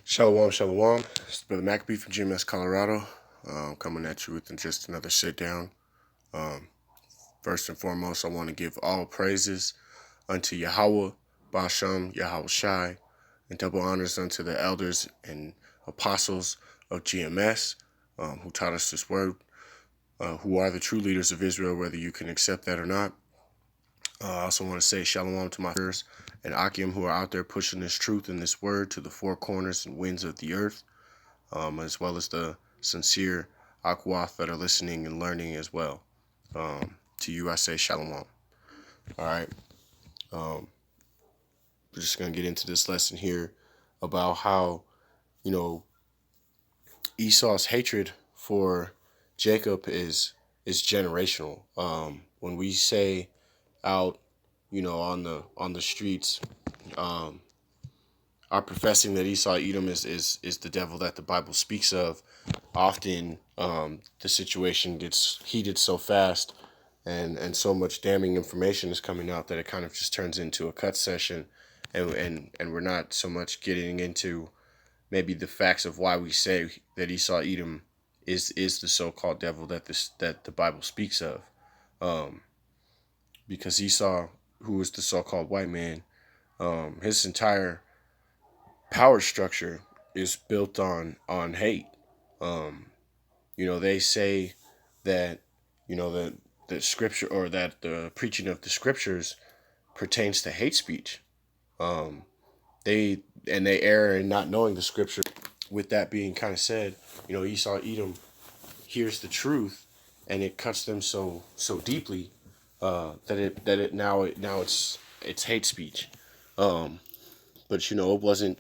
Shalom, shalom. It's Brother Maccabee from GMS, Colorado. Coming at you with just another sit down. Um, First and foremost, I want to give all praises unto Yahweh, Bashem, Yahweh Shai, and double honors unto the elders and apostles of GMS who taught us this word, who are the true leaders of Israel, whether you can accept that or not. I also want to say shalom to my brothers and Akim who are out there pushing this truth and this word to the four corners and winds of the earth. As well as the sincere Akwath that are listening and learning as well. To you, I say shalom. All right. We're just going to get into this lesson here about how, Esau's hatred for Jacob is generational. When we say out, on the streets, are professing that Esau Edom is the devil that the Bible speaks of, often the situation gets heated so fast and so much damning information is coming out that it kind of just turns into a cut session, and we're not so much getting into maybe the facts of why we say that Esau Edom is the so-called devil that the Bible speaks of, because Esau, who is the so-called white man, his entire power structure is built on hate. They say that that the scripture, or that the preaching of the scriptures pertains to hate speech. They err in not knowing the scripture. With that being kind of said, Esau Edom hears the truth, and it cuts them so deeply that it now it's hate speech. But it wasn't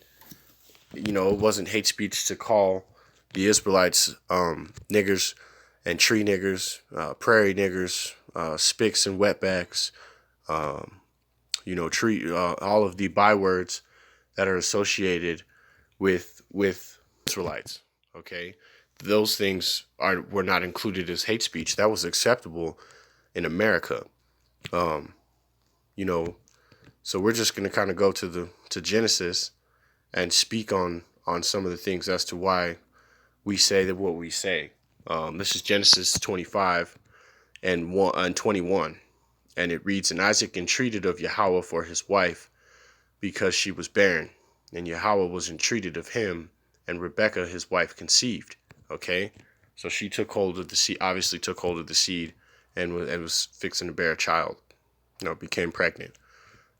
hate speech to call the Israelites niggers and tree niggers, prairie niggers, spicks and wetbacks, tree, all of the bywords that are associated with Israelites. Okay, those things were not included as hate speech. That was acceptable in America. So we're just going to kind of go to Genesis and speak on some of the things as to why we say that what we say. This is Genesis 25 and 21, and it reads, "And Isaac entreated of Yahweh for his wife, because she was barren, and Yahweh was entreated of him, and Rebekah his wife conceived." Okay, so she took hold of the seed, obviously took hold of the seed, and was fixing to bear a child. Became pregnant,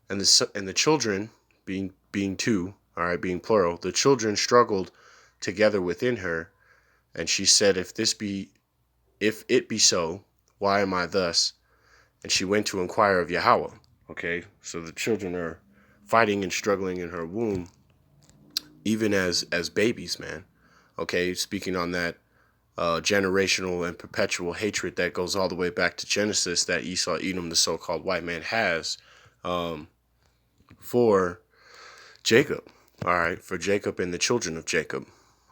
and the children being two, all right, being plural, the children struggled together within her, and she said, if it be so, why am I thus? And she went to inquire of Yahweh. Okay, so the children are fighting and struggling in her womb, even as babies, man. Okay, speaking on that generational and perpetual hatred that goes all the way back to Genesis that Esau Edom, the so-called white man, has for Jacob. All right, for Jacob and the children of Jacob.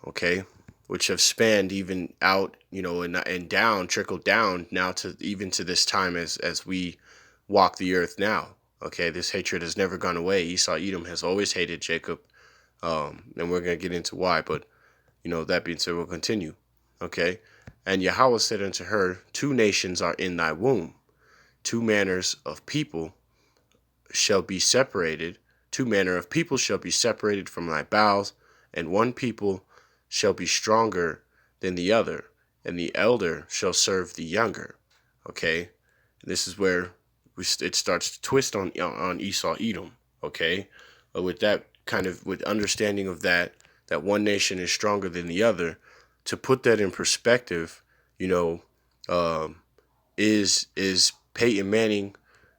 Okay, which have spanned even out, and down, trickled down now to even to this time as we walk the earth now. Okay, this hatred has never gone away. Esau Edom has always hated Jacob, and we're going to get into why. But, that being said, we'll continue. Okay, and Yahweh said unto her, two nations are in thy womb, two manners of people shall be separated, two manner of people shall be separated from thy bowels, and one people shall be stronger than the other, and the elder shall serve the younger. Okay, this is where it starts to twist on Esau Edom. Okay, with that kind of, with understanding of that one nation is stronger than the other. To put that in perspective, is Peyton Manning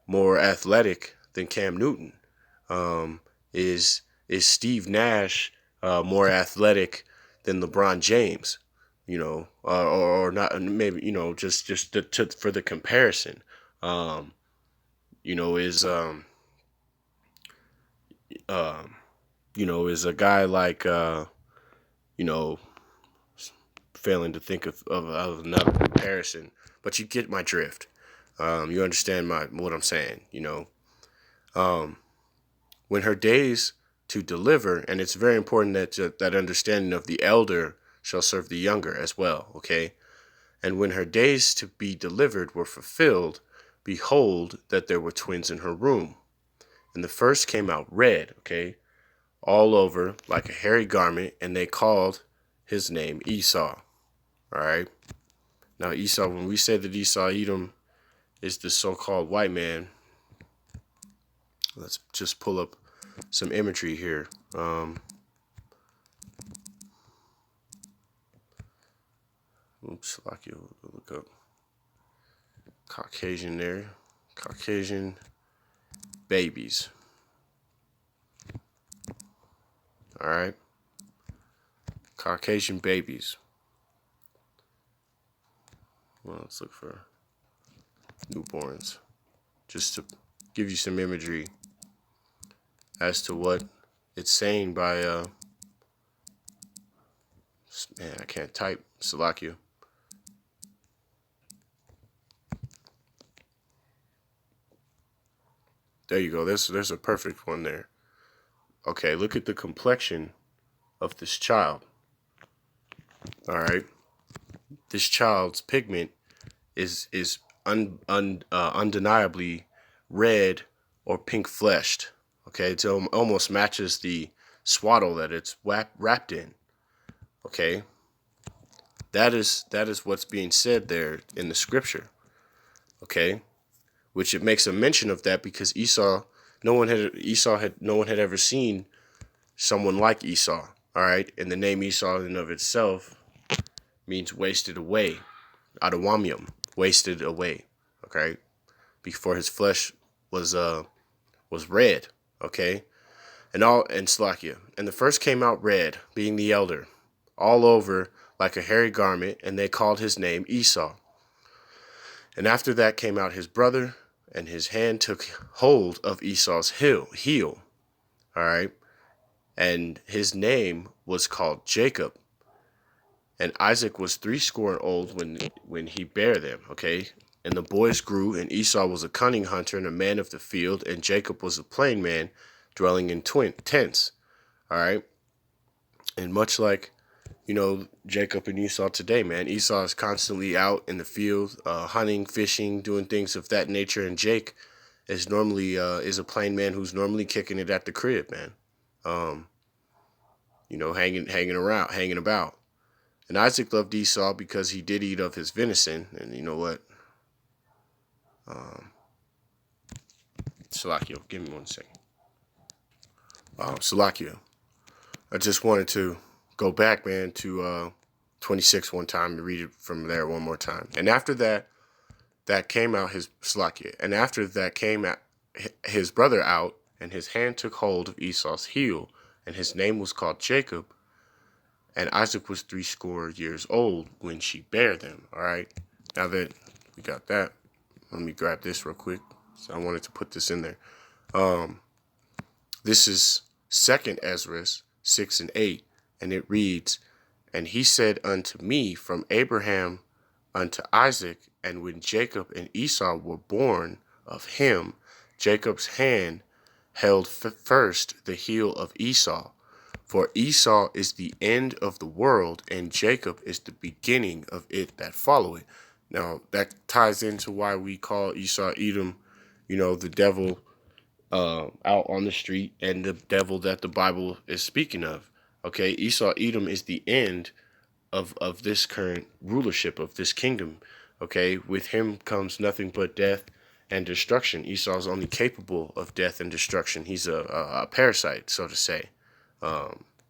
more athletic than Cam Newton? Is Steve Nash more athletic than LeBron James? Or not? Maybe just for the comparison. Is is a guy like failing to think of another comparison, but you get my drift. You understand what I'm saying. When her days to deliver, and it's very important that that understanding of the elder shall serve the younger as well, okay? And when her days to be delivered were fulfilled, behold, that there were twins in her womb. And the first came out red, okay, all over like a hairy garment, and they called his name Esau. All right. Now Esau, when we say that Esau Edom is the so-called white man, let's just pull up some imagery here. Oops, like you look up Caucasian there, Caucasian babies. All right, Caucasian babies. Well, let's look for newborns, just to give you some imagery as to what it's saying by man, I can't type, Salakia. There you go. There's a perfect one there. Okay, look at the complexion of this child. All right, this child's pigment is undeniably red or pink fleshed. Okay, it almost matches the swaddle that it's wrapped in. Okay, that is what's being said there in the scripture. Okay, which it makes a mention of that because no one had ever seen someone like Esau. All right, and the name Esau in and of itself means wasted away, adawamium, wasted away. Okay, before his flesh was red. Okay, and Slakia, and the first came out red, being the elder, all over like a hairy garment, and they called his name Esau. And after that came out his brother, and his hand took hold of Esau's heel. All right, and his name was called Jacob. And Isaac was 80 old when he bare them. Okay, and the boys grew, and Esau was a cunning hunter and a man of the field, and Jacob was a plain man, dwelling in tents. All right, and much like Jacob and Esau today, man, Esau is constantly out in the field, hunting, fishing, doing things of that nature, and Jake is normally is a plain man who's normally kicking it at the crib, man. Hanging around, hanging about. And Isaac loved Esau because he did eat of his venison. And you know what? Salakia, give me 1 second. Salakia, I just wanted to go back, man, to 26 one time and read it from there one more time. And after that came out his Salakia. And after that came out his brother out, and his hand took hold of Esau's heel, and his name was called Jacob. And Isaac was 80 old when she bare them. All right. Now that we got that, let me grab this real quick. So I wanted to put this in there. This is 2 Ezra 6 and 8, and it reads, "And he said unto me, from Abraham unto Isaac, and when Jacob and Esau were born of him, Jacob's hand held first the heel of Esau. For Esau is the end of the world, and Jacob is the beginning of it that followeth." Now, that ties into why we call Esau Edom, the devil out on the street, and the devil that the Bible is speaking of. Okay, Esau Edom is the end of this current rulership of this kingdom. Okay, with him comes nothing but death and destruction. Esau is only capable of death and destruction. He's a parasite, so to say.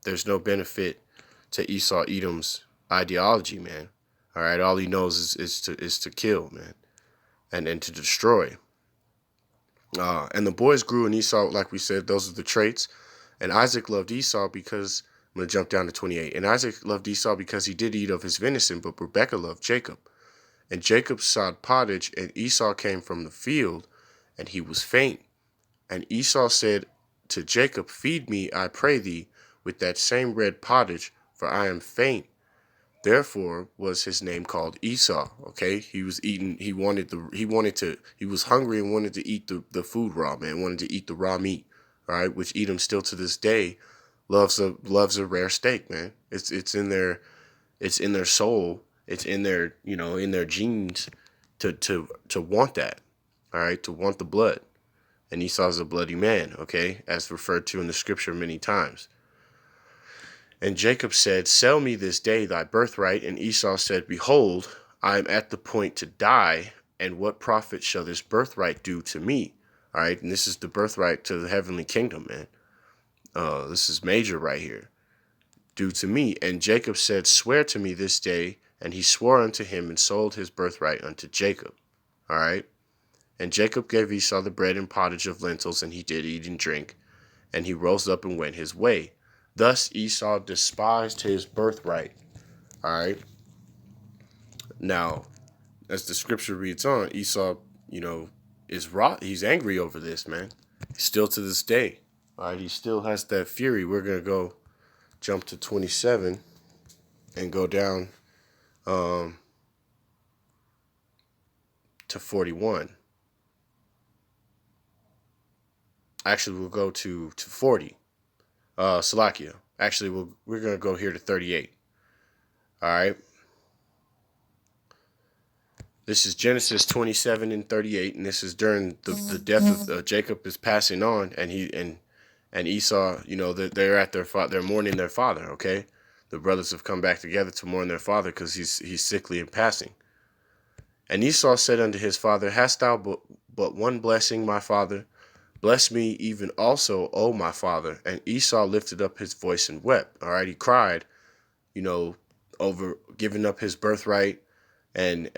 There's no benefit to Esau Edom's ideology, man. All right, all he knows is to kill, man, and to destroy. And the boys grew, and Esau, like we said, those are the traits. And Isaac loved Esau because, I'm going to jump down to 28. And Isaac loved Esau because he did eat of his venison, but Rebekah loved Jacob. And Jacob sowed pottage, and Esau came from the field, and he was faint. And Esau said to Jacob, "Feed me, I pray thee, with that same red pottage, for I am faint." Therefore was his name called Esau. Okay, he was eating. He was hungry and wanted to eat the food raw, man. Wanted to eat the raw meat. all right, which Edom still to this day loves a rare steak, man. It's in their soul. It's in their, in their genes to want that, all right, to want the blood. And Esau's a bloody man, okay, as referred to in the scripture many times. And Jacob said, "Sell me this day thy birthright." And Esau said, "Behold, I am at the point to die, and what profit shall this birthright do to me?" All right, and this is the birthright to the heavenly kingdom, man. This is major right here. "Do to me." And Jacob said, "Swear to me this day." And he swore unto him and sold his birthright unto Jacob. All right. And Jacob gave Esau the bread and pottage of lentils, and he did eat and drink. And he rose up and went his way. Thus Esau despised his birthright. All right. Now, as the scripture reads on, Esau, is wrought. He's angry over this, man. Still to this day. All right. He still has that fury. We're going to go jump to 27 and go down to 41. Actually, we'll go to 40. Salakia. Actually, we're going to go here to 38. All right. This is Genesis 27 and 38, and this is during the death of Jacob is passing on, and Esau, they're at they're mourning their father. Okay, the brothers have come back together to mourn their father because he's sickly and passing. And Esau said unto his father, "Hast thou but one blessing, my father? Bless me even also, O my father." And Esau lifted up his voice and wept. All right, he cried, over giving up his birthright and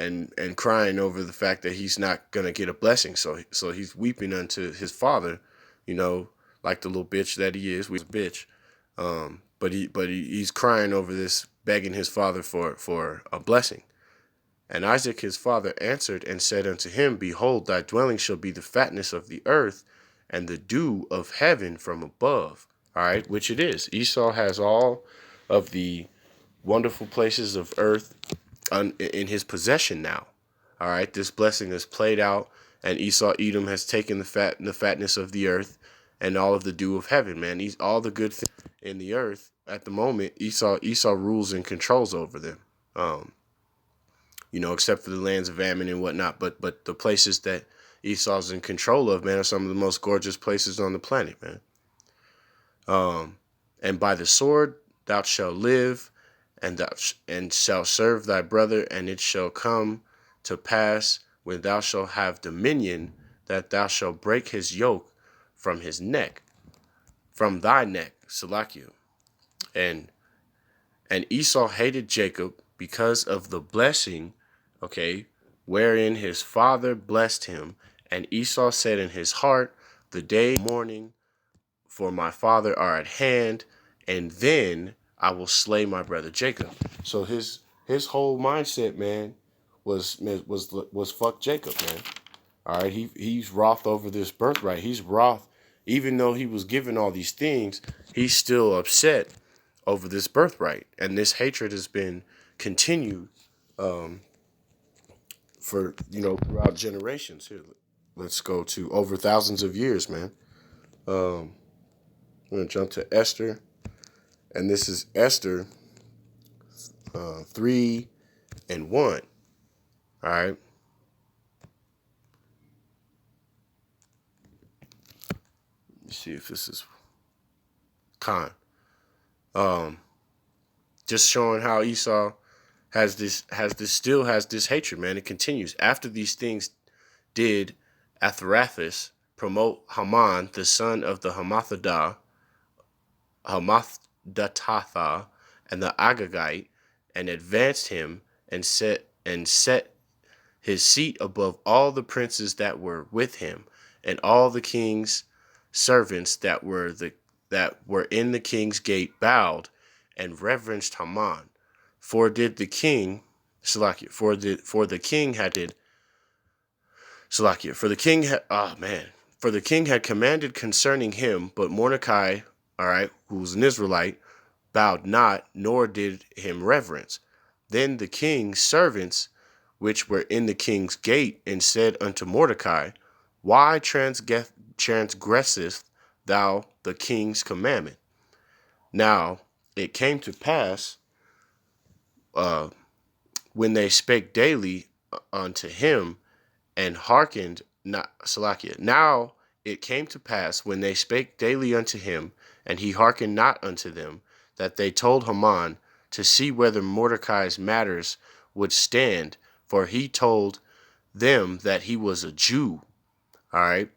crying over the fact that he's not gonna get a blessing. So he's weeping unto his father, like the little bitch that he is. He's a bitch. But he's crying over this, begging his father for a blessing. And Isaac his father answered and said unto him, "Behold, thy dwelling shall be the fatness of the earth, and the dew of heaven from above." All right, which it is. Esau has all of the wonderful places of earth in his possession now. All right, this blessing is played out, and Edom has taken the fatness of the earth and all of the dew of heaven, man. All the good things in the earth at the moment, Esau rules and controls over them. Except for the lands of Ammon and whatnot. But the places that Esau's in control of, man, are some of the most gorgeous places on the planet, man. And by the sword thou shalt live, and shalt serve thy brother, and it shall come to pass when thou shalt have dominion, that thou shalt break his yoke from his neck, from thy neck, Salakia. And Esau hated Jacob because of the blessing, okay, wherein his father blessed him. And Esau said in his heart, "The day and morning for my father are at hand, and then I will slay my brother Jacob." So his whole mindset, man, was fuck Jacob, man. All right, he's wroth over this birthright. He's wroth, even though he was given all these things, he's still upset over this birthright, and this hatred has been continued for throughout generations. Here, let's go to over thousands of years, man. We're gonna jump to Esther, and this is Esther 3 and 1. All right. Let me see if this is Khan. Just showing how Esau still has this hatred, man. It continues. After these things did Athraphis promote Haman, the son of the Hamathatha, and the Agagite, and advanced him and set his seat above all the princes that were with him, and all the king's servants that were in the king's gate bowed and reverenced Haman. For the king had commanded concerning him, but Mordecai, all right, who was an Israelite, bowed not, nor did him reverence. Then the king's servants, which were in the king's gate, and said unto Mordecai, "Why transgresseth thou the king's commandment. Now it came to pass, uh, when they spake daily unto him, and hearkened not. Salakia. Now it came to pass when they spake daily unto him, and he hearkened not unto them, that they told Haman to see whether Mordecai's matters would stand, for he told them that he was a Jew. All right.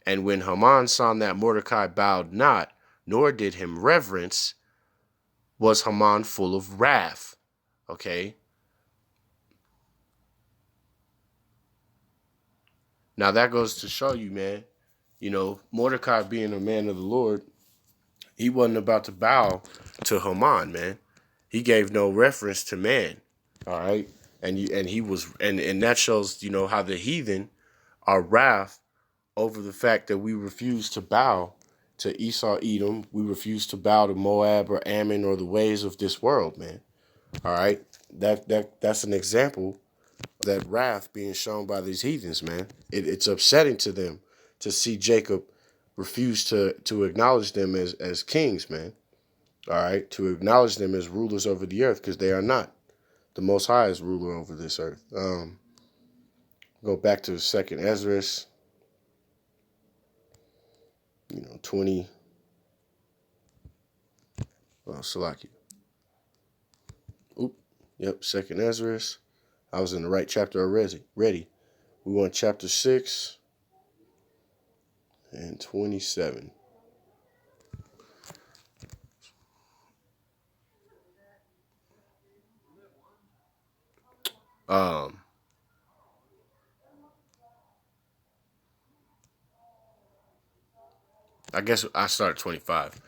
And when Haman saw that Mordecai bowed not, nor did him reverence, was Haman full of wrath. Okay. Now that goes to show you, man, Mordecai being a man of the Lord, he wasn't about to bow to Haman, man. He gave no reference to man. All right. And he was, and that shows, how the heathen are wrath over the fact that we refuse to bow to Esau, Edom. We refuse to bow to Moab or Ammon or the ways of this world, man. All right. That's an example of that wrath being shown by these heathens, man. It's upsetting to them to see Jacob refuse to acknowledge them as kings, man. All right. To acknowledge them as rulers over the earth, because they are not. The Most High is ruler over this earth. Go back to the second Ezra, 20. Salaki. Oop. Yep, second Ezra. I was in the right chapter already. Ready. We want chapter 6 and 27. I guess I start at 25.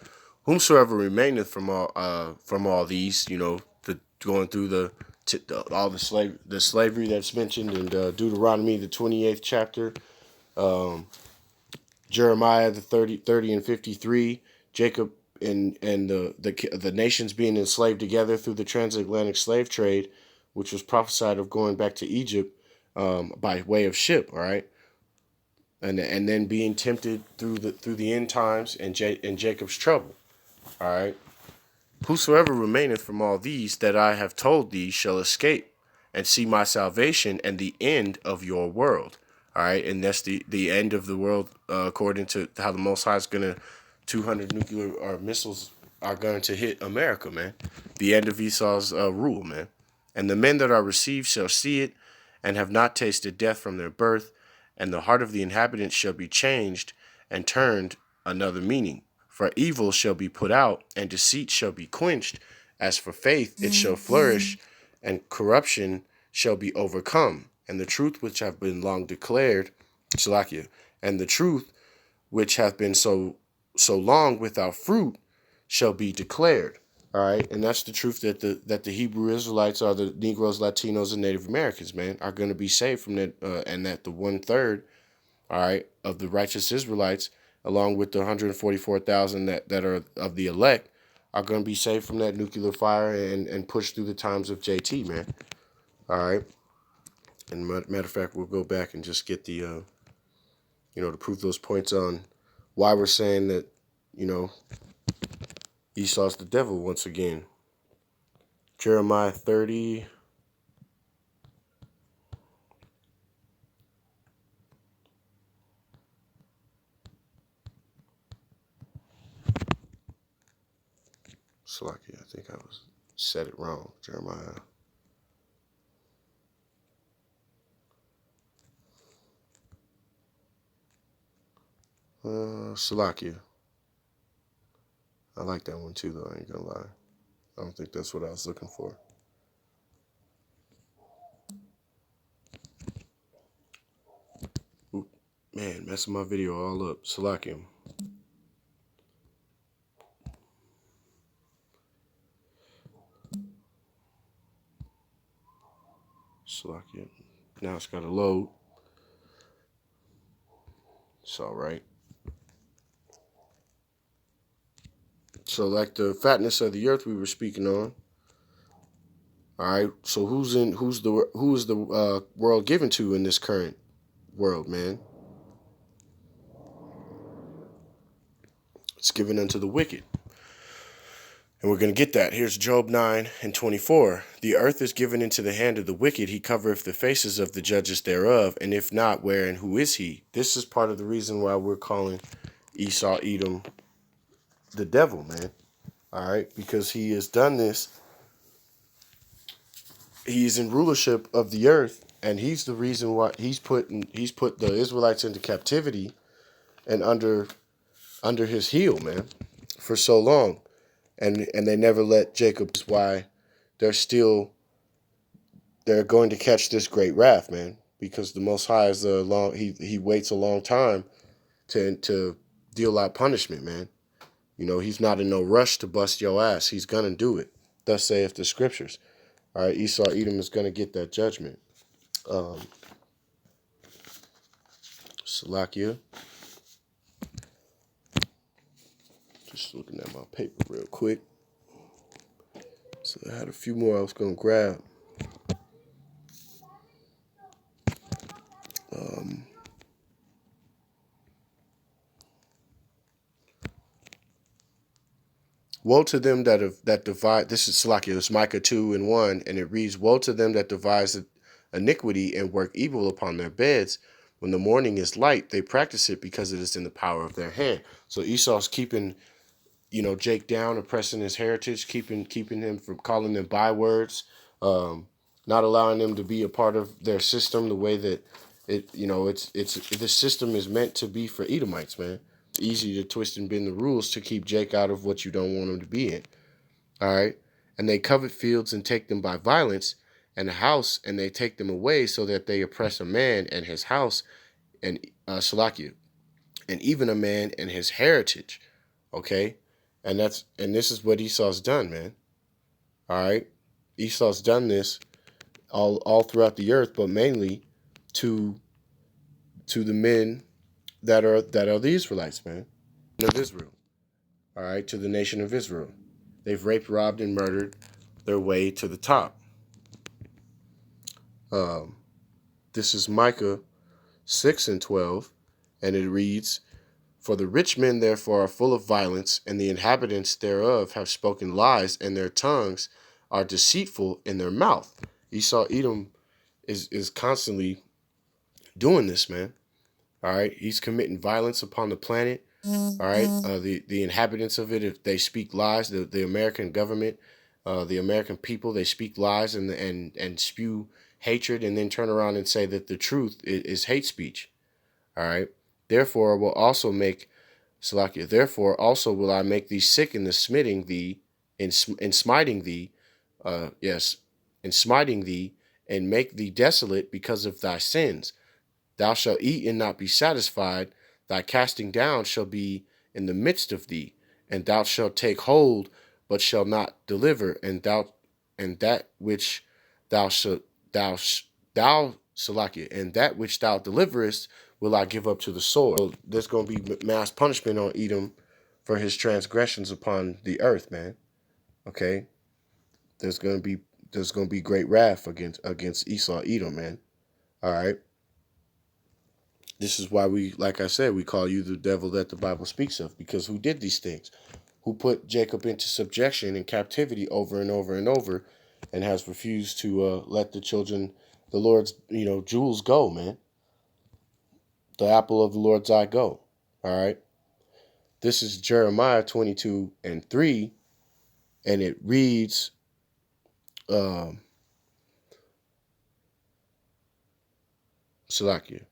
Whomsoever remaineth from all these, going through all the slavery that's mentioned in Deuteronomy, the 28th chapter, Jeremiah, the 30 and 53, Jacob and the nations being enslaved together through the transatlantic slave trade, which was prophesied of going back to Egypt by way of ship. All right. And then being tempted through the end times and Jacob's trouble. All right. Whosoever remaineth from all these that I have told thee shall escape and see my salvation and the end of your world. All right. And that's the end of the world, according to how the Most High is going to, 200 nuclear or missiles are going to hit America, man. The end of Esau's rule, man. And the men that are received shall see it and have not tasted death from their birth. And the heart of the inhabitants shall be changed and turned another meaning. For evil shall be put out, and deceit shall be quenched. As for faith, it shall flourish, and corruption shall be overcome. And the truth which have been long declared, Salakia, and the truth which hath been so long without fruit shall be declared. All right, and that's the truth that the Hebrew Israelites, or the Negroes, Latinos, and Native Americans, man, are going to be saved from that, and that the 1/3, all right, of the righteous Israelites, along with the 144,000 that are of the elect, are going to be saved from that nuclear fire and pushed through the times of JT, man. All right, and matter of fact, we'll go back and just get the, to prove those points on why we're saying that, Esau's the devil once again. Jeremiah 30. Slacky, I think I said it wrong. Jeremiah. Salakia. I like that one too, though. I ain't gonna lie. I don't think that's what I was looking for. Ooh, man, messing my video all up. Salakia. Salakia. Now it's got to load. It's all right. So, like the fatness of the earth we were speaking on. All right. So who is the world given to in this current world, man? It's given unto the wicked. And we're going to get that. Here's Job 9:24. The earth is given into the hand of the wicked. He covereth the faces of the judges thereof. And if not, where and who is he? This is part of the reason why we're calling Esau, Edom, the devil, man. All right. Because he has done this. He's in rulership of the earth. And he's the reason why he's put the Israelites into captivity and under his heel, man, for so long. And they never let Jacob. That's why they're going to catch this great wrath, man, because the Most High is he waits a long time to deal out punishment, man. You know, he's not in no rush to bust your ass. He's gonna do it. Thus saith the scriptures. All right, Esau Edom is gonna get that judgment. Salakia. Just looking at my paper real quick. So I had a few more I was gonna grab. Woe to them that divide. This is Salakia. It's Micah 2:1, and it reads, "Woe to them that devise iniquity and work evil upon their beds. When the morning is light, they practice it because it is in the power of their hand." So Esau's keeping, Jake down, oppressing his heritage, keeping him from calling them bywords, not allowing them to be a part of their system the way that the system is meant to be for Edomites, man. Easy to twist and bend the rules to keep Jake out of what you don't want him to be in. All right. And they covet fields and take them by violence, and a house, and they take them away, so that they oppress a man and his house, and Salakia, and even a man and his heritage. Okay. And this is what Esau's done, man. All right. Esau's done this all throughout the earth, but mainly to the men that are the Israelites, man, of Israel. All right, to the nation of Israel. They've raped, robbed, and murdered their way to the top. This is Micah 6:12, and it reads, "For the rich men therefore are full of violence, and the inhabitants thereof have spoken lies, and their tongues are deceitful in their mouth." Esau Edom is constantly doing this, man. All right, he's committing violence upon the planet. All right, the inhabitants of it, if they speak lies, the American government, the American people, they speak lies and spew hatred, and then turn around and say that the truth is hate speech. All right, therefore will also make Salakia. Therefore also will I make thee sick in the smiting thee, in smiting thee, in smiting thee, and make thee desolate because of thy sins. Thou shalt eat and not be satisfied. Thy casting down shall be in the midst of thee, and thou shalt take hold, but shall not deliver. And that which thou Salakia, and that which thou deliverest will I give up to the sword. So there's going to be mass punishment on Edom for his transgressions upon the earth, man. Okay, there's going to be great wrath against Esau Edom, man. All right. This is why like I said, we call you the devil that the Bible speaks of, because who did these things? Who put Jacob into subjection and captivity over and over and over, and has refused to let the children, the Lord's, jewels go, man. The apple of the Lord's eye go. All right. This is Jeremiah 22:3, and it reads, Salakia.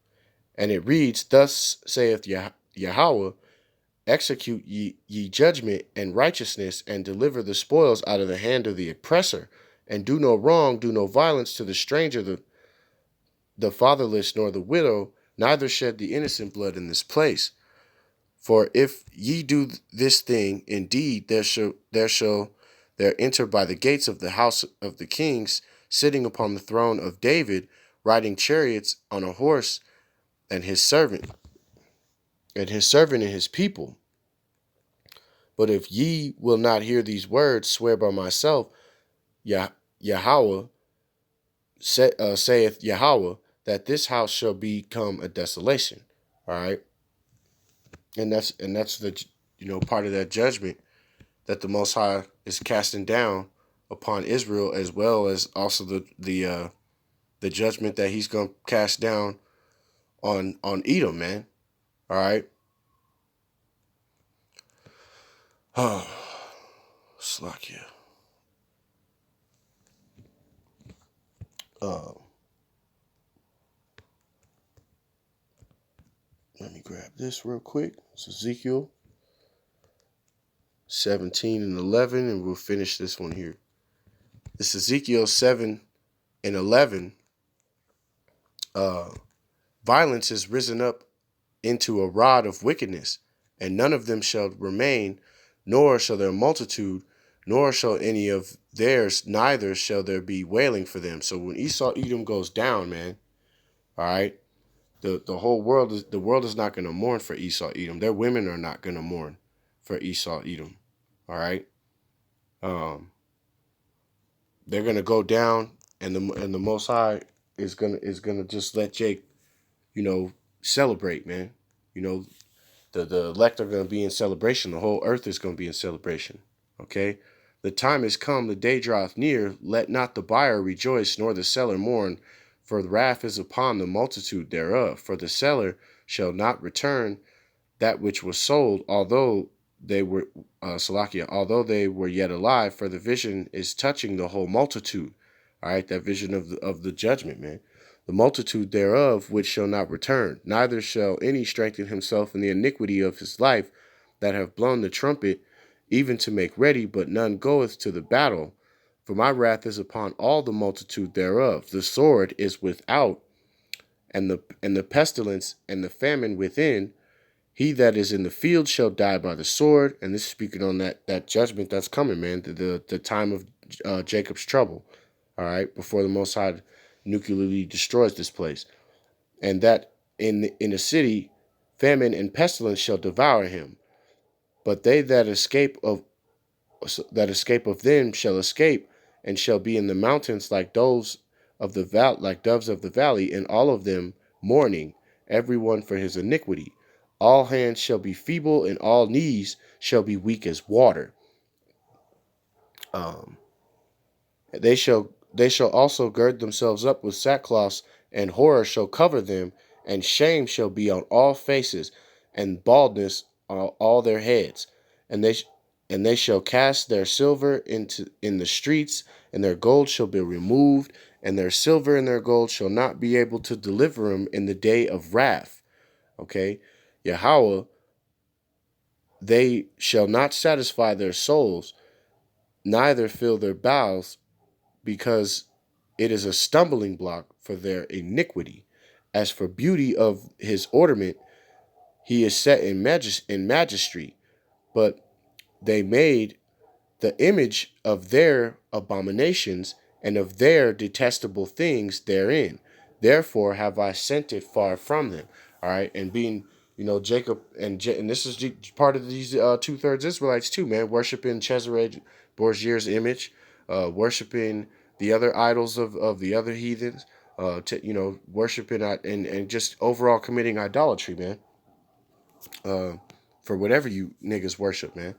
And it reads, "Thus saith Yahweh, execute ye judgment and righteousness, and deliver the spoils out of the hand of the oppressor, and do no wrong, do no violence to the stranger, the fatherless, nor the widow, neither shed the innocent blood in this place. For if ye do this thing, indeed there enter by the gates of the house of the kings, sitting upon the throne of David, riding chariots on a horse, and his servant and his people. But if ye will not hear these words, swear by myself, Yahweh, saith Yahweh, that this house shall become a desolation." All right, and that's the part of that judgment that the Most High is casting down upon Israel, as well as also the judgment that He's gonna cast down on Edom, man. All right. Oh, Slakia. Uh, Let me grab this real quick. It's Ezekiel 17 and 11, and we'll finish this one here. This Ezekiel 7 and 11. Violence is risen up into a rod of wickedness, and none of them shall remain, nor shall their multitude, nor shall any of theirs, neither shall there be wailing for them. So when Esau Edom goes down, man, all right, the whole world is not going to mourn for Esau Edom. Their women are not going to mourn for Esau Edom. All right, they're going to go down, and the Most High is gonna just let Jake, celebrate, man. You know, the elect are going to be in celebration. The whole earth is going to be in celebration. Okay, the time is come, the day draweth near. Let not the buyer rejoice, nor the seller mourn, for the wrath is upon the multitude thereof. For the seller shall not return that which was sold, although they were although they were yet alive. For the vision is touching the whole multitude. All right, that vision of the judgment, man. The multitude thereof which shall not return, neither shall any strengthen himself in the iniquity of his life, that have blown the trumpet, even to make ready, but none goeth to the battle. For my wrath is upon all the multitude thereof. The sword is without, and the pestilence and the famine within. He that is in the field shall die by the sword. And this is speaking on that judgment that's coming, man. The time of Jacob's trouble. All right, before the Most High nuclearly destroys this place, and that in a city, famine and pestilence shall devour him. But they that escape of them shall escape, and shall be in the mountains like doves of the valley, and all of them mourning, every one for his iniquity. All hands shall be feeble, and all knees shall be weak as water. They shall also gird themselves up with sackcloths, and horror shall cover them, and shame shall be on all faces, and baldness on all their heads. And they shall cast their silver in the streets, and their gold shall be removed, and their silver and their gold shall not be able to deliver them in the day of wrath. Okay, Yahweh, they shall not satisfy their souls, neither fill their bowels, because it is a stumbling block for their iniquity. As for beauty of his ornament, he is set in majesty, but they made the image of their abominations and of their detestable things therein. Therefore have I sent it far from them. All right, and being, Jacob and this is part of these 2/3 Israelites too, man, worshiping Cesare Borgia's image, worshiping the other idols of the other heathens, worshiping and just overall committing idolatry, man. For whatever you niggas worship, man.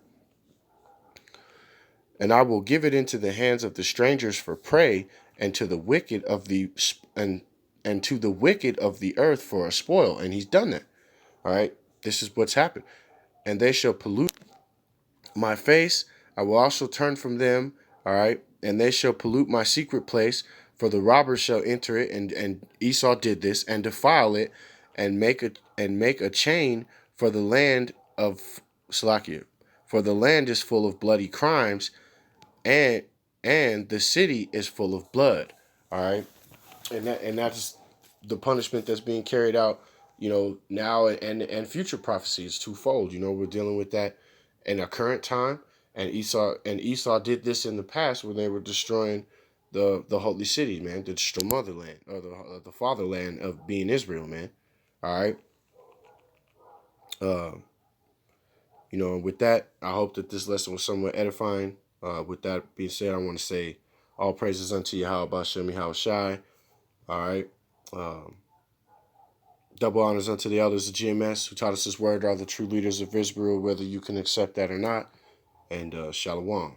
And I will give it into the hands of the strangers for prey, and to the wicked of the and to the wicked of the earth for a spoil. And he's done that. All right, this is what's happened. And they shall pollute my face. I will also turn from them. All right, and they shall pollute my secret place. For the robbers shall enter it, and Esau did this, and defile it, and make a chain for the land of Slakia. For the land is full of bloody crimes, and the city is full of blood. All right, and that's the punishment that's being carried out, now and future prophecy is twofold. We're dealing with that in a current time, and Esau did this in the past when they were destroying the holy city, man, to destroy motherland, or the fatherland of being Israel, man. All right. And with that, I hope that this lesson was somewhat edifying. With that being said, I want to say all praises unto Yahweh Bashem Yahweh Shai. All right. Double honors unto the elders of GMS who taught us this word are the true leaders of Israel, whether you can accept that or not. And Shalom.